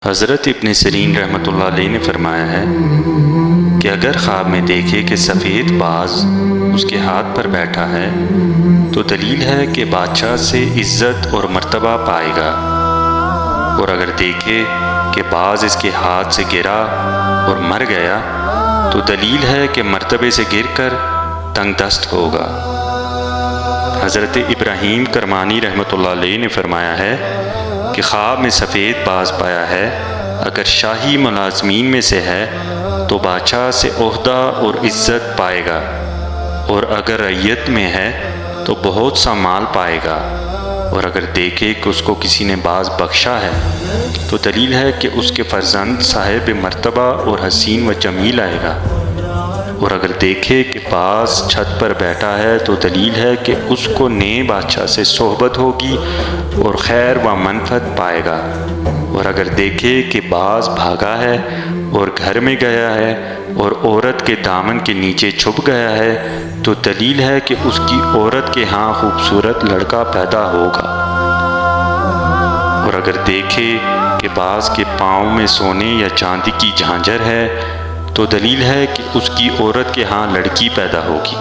حضرت ابن سیرین رحمۃ اللہ علیہ نے فرمایا ہے کہ اگر خواب میں دیکھے کہ سفید باز اس کے ہاتھ پر بیٹھا ہے تو دلیل ہے کہ بادشاہ سے عزت اور مرتبہ پائے گا، اور اگر دیکھے کہ باز اس کے ہاتھ سے گرا اور مر گیا تو دلیل ہے کہ مرتبے سے گر کر تنگ دست ہوگا۔ حضرت ابراہیم کرمانی رحمۃ اللہ علیہ نے فرمایا ہے کہ خواب میں سفید باز پایا ہے، اگر شاہی ملازمین میں سے ہے تو بادشاہ سے عہدہ اور عزت پائے گا، اور اگر رعیت میں ہے تو بہت سا مال پائے گا، اور اگر دیکھے کہ اس کو کسی نے باز بخشا ہے تو دلیل ہے کہ اس کے فرزند صاحب مرتبہ اور حسین و جمیل آئے گا، اور اگر دیکھے کہ باز چھت پر بیٹھا ہے تو دلیل ہے کہ اس کو نئے بادشاہ سے صحبت ہوگی اور خیر و منفعت پائے گا، اور اگر دیکھے کہ باز بھاگا ہے اور گھر میں گیا ہے اور عورت کے دامن کے نیچے چھپ گیا ہے تو دلیل ہے کہ اس کی عورت کے ہاں خوبصورت لڑکا پیدا ہوگا، اور اگر دیکھے کہ باز کے پاؤں میں سونے یا چاندی کی جھانجھر ہے تو دلیل ہے کہ اس کی عورت کے ہاں لڑکی پیدا ہوگی۔